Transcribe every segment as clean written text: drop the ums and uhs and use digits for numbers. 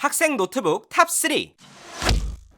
학생 노트북 탑3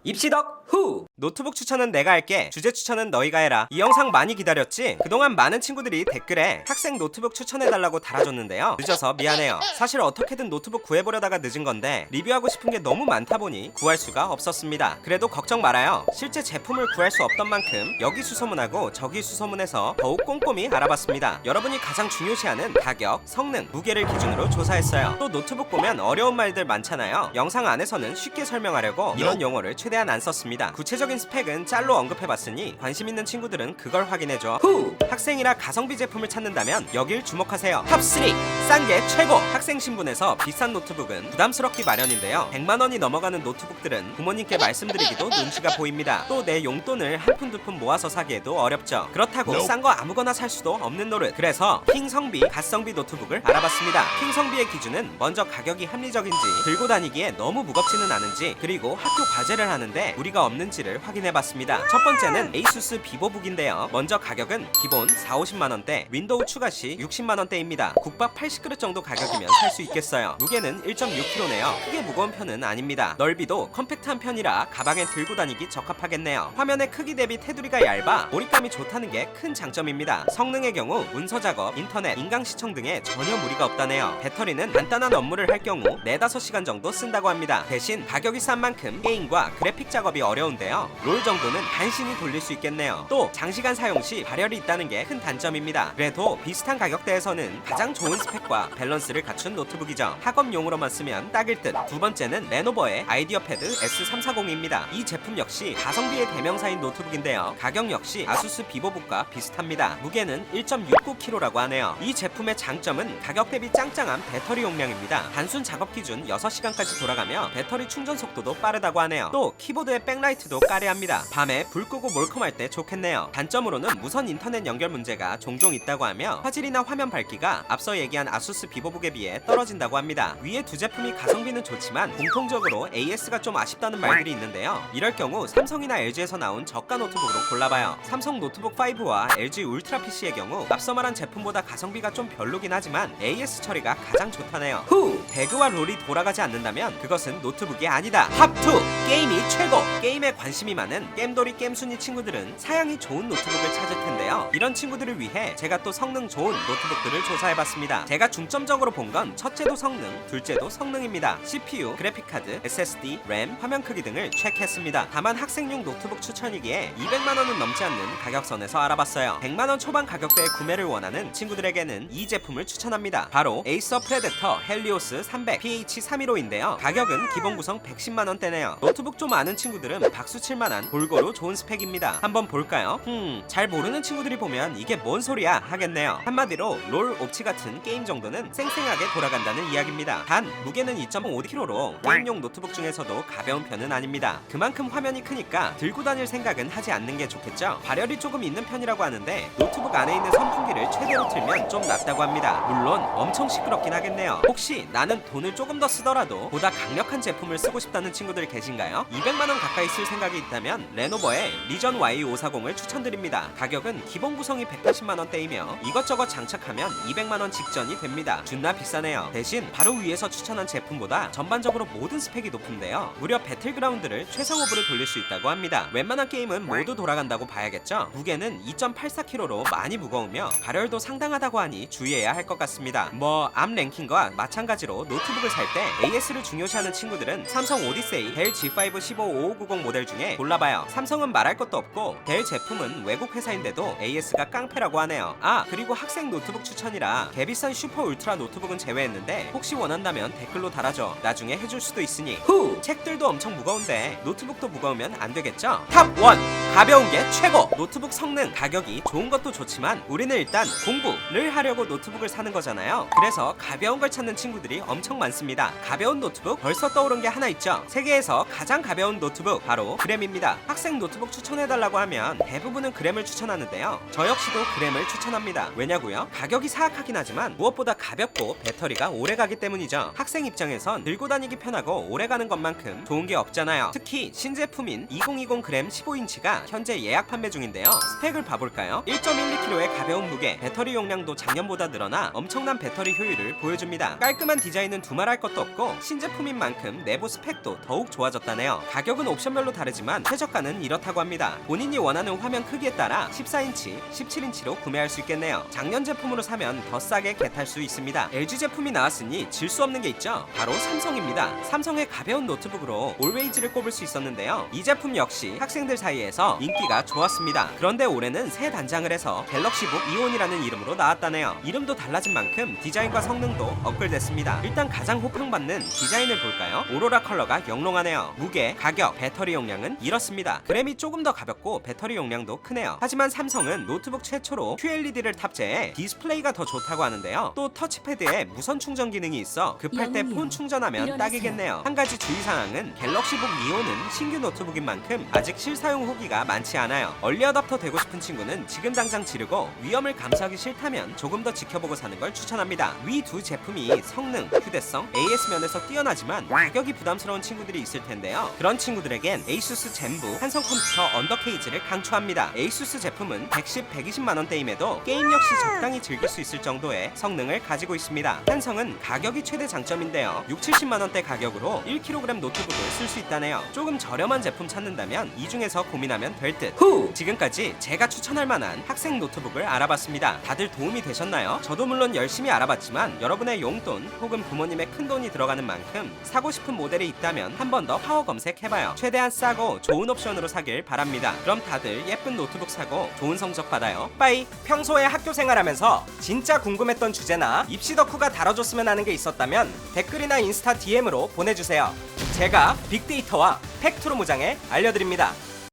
입시덕 후! 노트북 추천은 내가 할게, 주제 추천은 너희가 해라. 이 영상 많이 기다렸지? 그동안 많은 친구들이 댓글에 학생 노트북 추천해달라고 달아줬는데요. 늦어서 미안해요. 사실 어떻게든 노트북 구해보려다가 늦은 건데 리뷰하고 싶은 게 너무 많다 보니 구할 수가 없었습니다. 그래도 걱정 말아요. 실제 제품을 구할 수 없던 만큼 여기 수소문하고 저기 수소문해서 더욱 꼼꼼히 알아봤습니다. 여러분이 가장 중요시하는 가격, 성능, 무게를 기준으로 조사했어요. 또 노트북 보면 어려운 말들 많잖아요. 영상 안에서는 쉽게 설명하려고 이런 용어를 최대한 안 썼습니다. 구체적인 스펙은 짤로 언급해봤으니 관심 있는 친구들은 그걸 확인해줘. 후! 학생이라 가성비 제품을 찾는다면 여길 주목하세요. 탑3 싼 게 최고! 학생 신분에서 비싼 노트북은 부담스럽기 마련인데요. 100만원이 넘어가는 노트북들은 부모님께 말씀드리기도 눈치가 보입니다. 또 내 용돈을 한 푼 두 푼 모아서 사기에도 어렵죠. 그렇다고 싼 거 아무거나 살 수도 없는 노릇. 그래서 킹 성비, 갓성비 노트북을 알아봤습니다. 킹 성비의 기준은 먼저 가격이 합리적인지, 들고 다니기에 너무 무겁지는 않은지, 그리고 학교 과제를 하는데 무리가 없는지를 확인해봤습니다. 첫 번째는 에이수스 비보북인데요. 먼저 가격은 기본 4~50만원대, 윈도우 추가 시 60만원대입니다. 국밥 80그릇 정도 가격이면 살 수 있겠어요. 무게는 1.6kg네요. 크게 무거운 편은 아닙니다. 넓이도 컴팩트한 편이라 가방에 들고 다니기 적합하겠네요. 화면의 크기 대비 테두리가 얇아 몰입감이 좋다는 게 큰 장점입니다. 성능의 경우 문서 작업, 인터넷, 인강 시청 등에 전혀 무리가 없다네요. 배터리는 간단한 업무를 할 경우 4~5시간 정도 쓴다고 합니다. 대신 가격이 싼 만큼 게임과 그래픽 작업이 어려운데요. 롤 정도는 간신히 돌릴 수 있겠네요. 또 장시간 사용 시 발열이 있다는 게 큰 단점입니다. 그래도 비슷한 가격대에서는 가장 좋은 스펙과 밸런스를 갖춘 노트북이죠. 학업용으로만 쓰면 딱일 듯. 두 번째는 레노버의 아이디어 패드 S340입니다. 이 제품 역시 가성비의 대명사인 노트북인데요. 가격 역시 아수스 비보북과 비슷합니다. 무게는 1.69kg라고 하네요. 이 제품의 장점은 가격 대비 짱짱한 배터리 용량입니다. 단순 작업 기준 6시간까지 돌아가며 배터리 충전 속도도 빠르다고 하네요. 또 키보드의 백라이트도 까레합니다. 밤에 불 끄고 몰컴할 때 좋겠네요. 단점으로는 무선 인터넷 연결 문제가 종종 있다고 하며 화질이나 화면 밝기가 앞서 얘기한 아수스 비보북에 비해 떨어진다고 합니다. 위에 두 제품이 가성비는 좋지만 공통적으로 AS가 좀 아쉽다는 말들이 있는데요. 이럴 경우 삼성이나 LG에서 나온 저가 노트북으로 골라봐요. 삼성 노트북 5와 LG 울트라 PC의 경우 앞서 말한 제품보다 가성비가 좀 별로긴 하지만 AS 처리가 가장 좋다네요. 후! 배그와 롤이 돌아가지 않는다면 그것은 노트북이 아니다. 탑2 게임이 최고! 게임에 관심이 많은 겜돌이 겜순이 친구들은 사양이 좋은 노트북을 찾을 텐데요. 이런 친구들을 위해 제가 또 성능 좋은 노트북들을 조사해봤습니다. 제가 중점적으로 본 건 첫째도 성능, 둘째도 성능입니다. CPU, 그래픽카드, SSD, 램, 화면 크기 등을 체크했습니다. 다만 학생용 노트북 추천이기에 200만원은 넘지 않는 가격선에서 알아봤어요. 100만원 초반 가격대에 구매를 원하는 친구들에게는 이 제품을 추천합니다. 바로 에이서 프레데터 헬리오스 300 PH315인데요. 가격은 기본 구성 110만원대네요. 노트북 좀 아는 친구들은 박수 칠만한 골고루 좋은 스펙입니다. 한번 볼까요? 잘 모르는 친구들이 보면 이게 뭔 소리야 하겠네요. 한마디로 롤 옵치 같은 게임 정도는 쌩쌩하게 돌아간다는 이야기입니다. 단 무게는 2.5kg로 게임용 노트북 중에서도 가벼운 편은 아닙니다. 그만큼 화면이 크니까 들고 다닐 생각은 하지 않는 게 좋겠죠. 발열이 조금 있는 편이라고 하는데 노트북 안에 있는 선풍기를 최대로 틀면 좀 낫다고 합니다. 물론 엄청 시끄럽긴 하겠네요. 혹시 나는 돈을 조금 더 쓰더라도 보다 강력한 제품을 쓰고 싶다는 친구들 계신가요? 200만원 가까이 쓸 생각이 있다면 레노버의 리전 Y540을 추천드립니다. 가격은 기본 구성이 180만원대이며 이것저것 장착하면 200만원 직전이 됩니다. 준나 비싸네요. 대신 바로 위에서 추천한 제품보다 전반적으로 모든 스펙이 높은데요. 무려 배틀그라운드를 최상 오브를 돌릴 수 있다고 합니다. 웬만한 게임은 모두 돌아간다고 봐야겠죠? 무게는 2.84kg로 많이 무거우며 발열도 상당하다고 하니 주의해야 할 것 같습니다. 암 랭킹과 마찬가지로 노트북을 살 때 AS를 중요시하는 친구들은 삼성 오디세이, 델 G5 155590 모델 중에 골라봐요. 삼성은 말할 것도 없고 델 제품은 외국 회사인데도 AS가 깡패라고 하네요. 그리고 학생 노트북 추천이라 개비싼 슈퍼 울트라 노트북은 제외했는데 혹시 원한다면 댓글로 달아줘. 나중에 해줄 수도 있으니. 후! 책들도 엄청 무거운데 노트북도 무거우면 안 되겠죠? 탑1 가벼운 게 최고! 노트북 성능, 가격이 좋은 것도 좋지만 우리는 일단 공부를 하려고 노트북을 사는 거잖아요. 그래서 가벼운 걸 찾는 친구들이 엄청 많습니다. 가벼운 노트북 벌써 떠오른 게 하나 있죠. 세계에서 가장 가벼운 노트북 바로 그램입니다. 학생 노트북 추천해달라고 하면 대부분은 그램을 추천하는데요. 저 역시도 그램을 추천합니다. 왜냐고요? 가격이 사악하긴 하지만 무엇보다 가볍고 배터리가 오래가기 때문이죠. 학생 입장에선 들고 다니기 편하고 오래가는 것만큼 좋은 게 없잖아요. 특히 신제품인 2020 그램 15인치가 현재 예약 판매 중인데요. 스펙을 봐볼까요? 1.12kg의 가벼운 무게, 배터리 용량도 작년보다 늘어나 엄청난 배터리 효율을 보여줍니다. 깔끔한 디자인은 두말할 것도 없고 신제품인 만큼 내부 스펙도 더욱 좋아졌다네요. 가격은 옵션별로 다르지만 최저가는 이렇다고 합니다. 본인이 원하는 화면 크기에 따라 14인치, 17인치로 구매할 수 있겠네요. 작년 제품으로 사면 더 싸게 겟할 수 있습니다. LG 제품이 나왔으니 질 수 없는 게 있죠. 바로 삼성입니다. 삼성의 가벼운 노트북으로 올웨이즈를 꼽을 수 있었는데요. 이 제품 역시 학생들 사이에서 인기가 좋았습니다. 그런데 올해는 새 단장을 해서 갤럭시북 이온이라는 이름으로 나왔다네요. 이름도 달라진 만큼 디자인과 성능도 업글됐습니다. 일단 가장 호평받는 디자인을 볼까요? 오로라 컬러가 영롱하네요. 무게, 가격, 배터리 용량은 이렇습니다. 그램이 조금 더 가볍고 배터리 용량도 크네요. 하지만 삼성은 노트북 최초로 QLED를 탑재해 디스플레이가 더 좋다고 하는데요. 또 터치패드에 무선 충전 기능이 있어 급할 때 폰 충전하면 딱이겠네요. 한 가지 주의사항은 갤럭시북 이온은 신규 노트북인 만큼 아직 실사용 후기가 많지 않아요. 얼리 어답터 되고 싶은 친구는 지금 당장 지르고 위험을 감수하기 싫다면 조금 더 지켜보고 사는 걸 추천합니다. 위 두 제품이 성능, 휴대성, AS 면에서 뛰어나지만 가격이 부담스러운 친구들이 있을 텐데요. 그런 친구들에겐 에이수스 젠부 한성 컴퓨터 언더 케이지를 강추합니다. 에이수스 제품은 110, 120만원대임에도 게임 역시 적당히 즐길 수 있을 정도의 성능을 가지고 있습니다. 한성은 가격이 최대 장점인데요. 6, 70만원대 가격으로 1kg 노트북을 쓸 수 있다네요. 조금 저렴한 제품 찾는다면 이 중에서 고민하면 될 듯. 지금까지 제가 추천할 만한 학생 노트북을 알아봤습니다. 다들 도움이 되셨나요? 저도 물론 열심히 알아봤지만 여러분의 용돈 혹은 부모님의 큰돈이 들어가는 만큼 사고 싶은 모델이 있다면 한 번 더 파워 검색해봐요. 최대한 싸고 좋은 옵션으로 사길 바랍니다. 그럼 다들 예쁜 노트북 사고 좋은 성적 받아요. 빠이! 평소에 학교 생활하면서 진짜 궁금했던 주제나 입시 덕후가 다뤄줬으면 하는 게 있었다면 댓글이나 인스타 DM으로 보내주세요. 제가 빅데이터와 팩트로 무장해 알려드립니다.